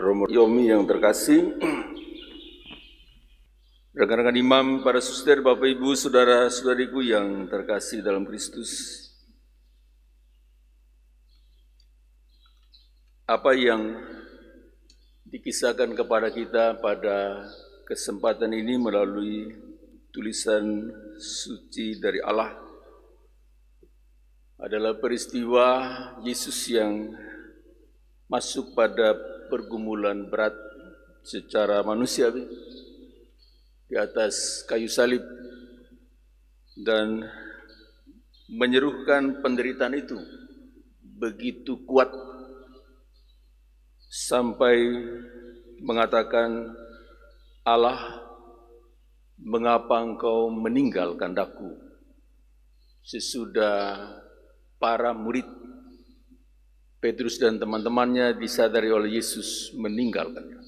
Romo Yomi yang terkasih, rekan-rekan imam, para suster, Bapak Ibu, saudara-saudariku yang terkasih dalam Kristus. Apa yang dikisahkan kepada kita pada kesempatan ini melalui tulisan suci dari Allah adalah peristiwa Yesus yang masuk pada pergumulan berat secara manusiawi di atas kayu salib dan menyerukan penderitaan itu begitu kuat sampai mengatakan, Allah, mengapa engkau meninggalkan aku? Sesudah para murid Petrus dan teman-temannya disadari oleh Yesus meninggalkannya.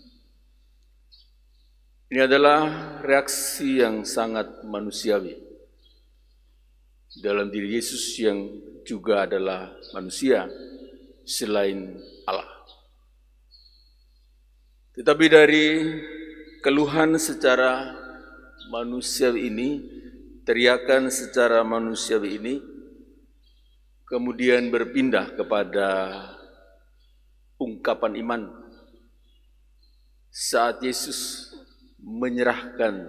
Ini adalah reaksi yang sangat manusiawi dalam diri Yesus yang juga adalah manusia selain Allah. Tetapi dari keluhan secara manusiawi ini, teriakan secara manusiawi ini, kemudian berpindah kepada ungkapan iman saat Yesus menyerahkan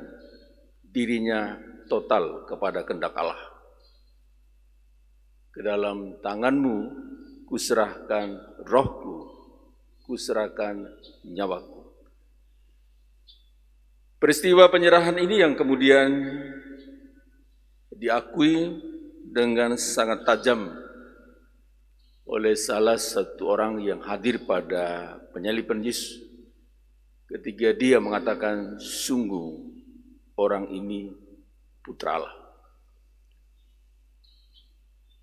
dirinya total kepada kehendak Allah. Ke dalam tanganmu kuserahkan rohku, kuserahkan nyawaku. Peristiwa penyerahan ini yang kemudian diakui dengan sangat tajam oleh salah satu orang yang hadir pada penyaliban Yesus ketika dia mengatakan, sungguh orang ini putra Allah.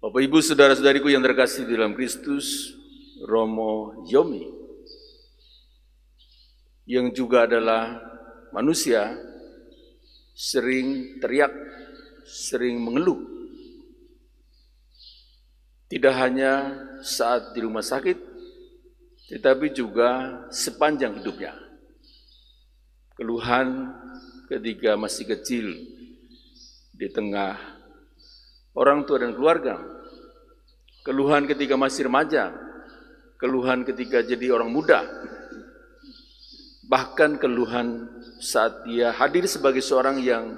Bapak Ibu, saudara-saudariku yang terkasih di dalam Kristus, Romo Yomi yang juga adalah manusia sering teriak, sering mengeluh. Tidak hanya saat di rumah sakit, tetapi juga sepanjang hidupnya. Keluhan ketika masih kecil di tengah orang tua dan keluarga. Keluhan ketika masih remaja. Keluhan ketika jadi orang muda. Bahkan keluhan saat dia hadir sebagai seorang yang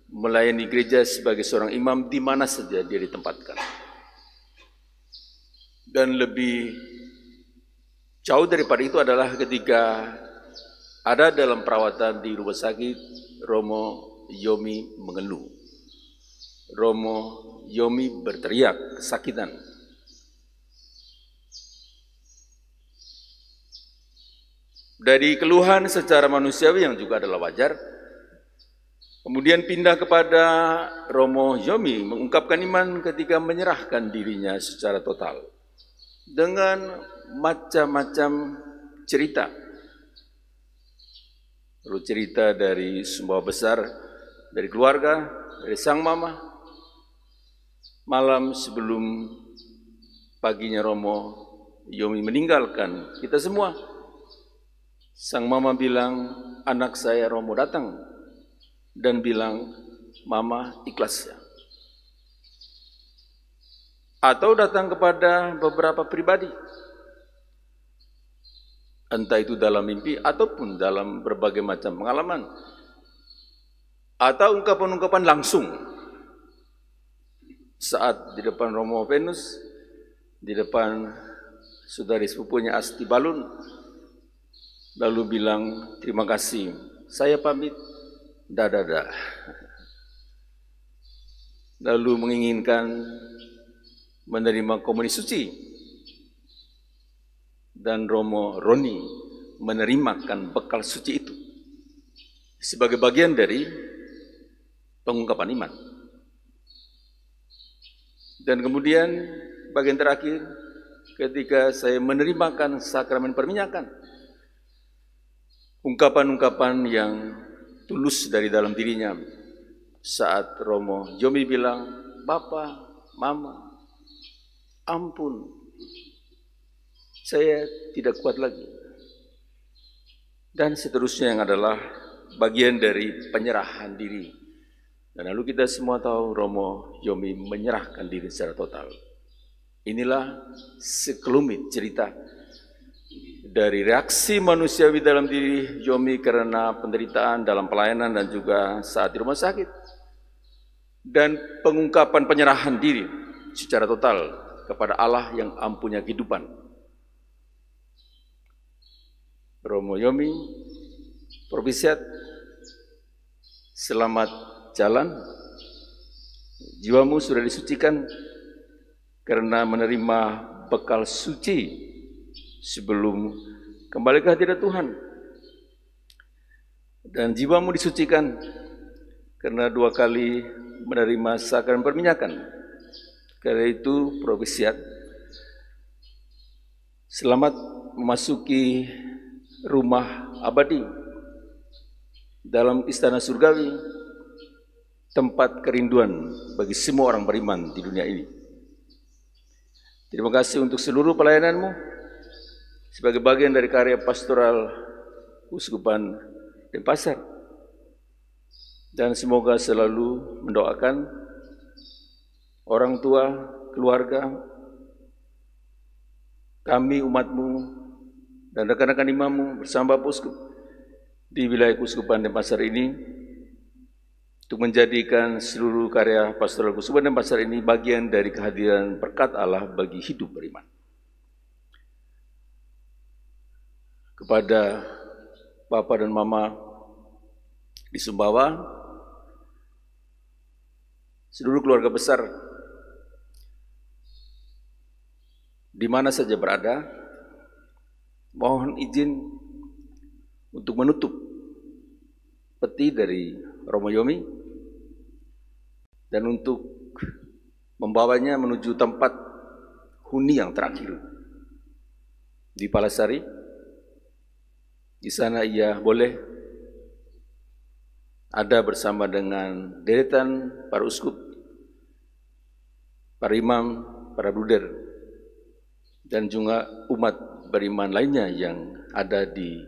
melayani gereja sebagai seorang imam di mana saja dia ditempatkan. Dan lebih jauh daripada itu adalah ketika ada dalam perawatan di rumah sakit, Romo Yomi mengeluh. Romo Yomi berteriak kesakitan. Dari keluhan secara manusiawi yang juga adalah wajar, kemudian pindah kepada Romo Yomi mengungkapkan iman ketika menyerahkan dirinya secara total dengan macam-macam cerita. Lalu cerita dari semua besar, dari keluarga, dari sang mama. Malam sebelum paginya Romo Yomi meninggalkan kita semua, sang mama bilang, anak saya Romo datang dan bilang, mama ikhlas ya. Atau datang kepada beberapa pribadi, entah itu dalam mimpi ataupun dalam berbagai macam pengalaman, atau ungkapan-ungkapan langsung saat di depan Romo Venus, di depan saudari sepupunya Asti Balun, lalu bilang, terima kasih, saya pamit, dadah. Lalu menginginkan menerima komuni suci, dan Romo Roni menerimakan bekal suci itu sebagai bagian dari pengungkapan iman. Dan kemudian bagian terakhir, ketika saya menerimakan sakramen perminyakan, ungkapan-ungkapan yang tulus dari dalam dirinya saat Romo Yomi bilang, Bapak, Mama, ampun, saya tidak kuat lagi. dan seterusnya yang adalah bagian dari penyerahan diri. Dan lalu kita semua tahu Romo Yomi menyerahkan diri secara total. Inilah sekelumit cerita dari reaksi manusiawi dalam diri Yomi karena penderitaan dalam pelayanan dan juga saat di rumah sakit. Dan pengungkapan penyerahan diri secara total kepada Allah yang ampunya kehidupan. Romo Yomi, Propisiat, selamat jalan. Jiwamu sudah disucikan karena menerima bekal suci sebelum kembali ke hadirat Tuhan. Dan jiwamu disucikan karena 2 kali menerima sakramen perminyakan. Karena itu Propisiat, selamat memasuki rumah abadi dalam istana surgawi, tempat kerinduan bagi semua orang beriman di dunia ini. Terima kasih untuk seluruh pelayananmu sebagai bagian dari karya pastoral Uskupan Denpasar, dan semoga selalu mendoakan orang tua, keluarga, kami umatmu dan rekan-rekan imammu bersama Bapak Uskup di wilayah Uskupan Denpasar ini untuk menjadikan seluruh karya pastoral Uskupan Denpasar ini bagian dari kehadiran berkat Allah bagi hidup beriman. Kepada Papa dan Mama di Sumbawa, seluruh keluarga besar di mana saja berada, mohon izin untuk menutup peti dari Romo Yomi dan untuk membawanya menuju tempat huni yang terakhir di Palasari. Di sana ia boleh ada bersama dengan deretan para uskup, para imam, para bruder, dan juga umat beriman lainnya yang ada di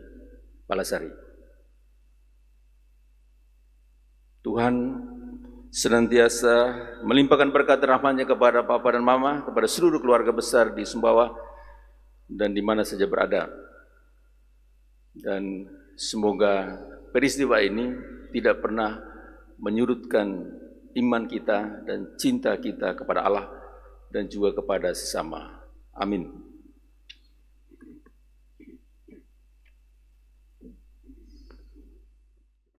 Palasari. Tuhan senantiasa melimpahkan berkat rahmat-Nya kepada Papa dan Mama, kepada seluruh keluarga besar di Sumbawa dan di mana saja berada. Dan semoga peristiwa ini tidak pernah menyurutkan iman kita dan cinta kita kepada Allah dan juga kepada sesama. Amin.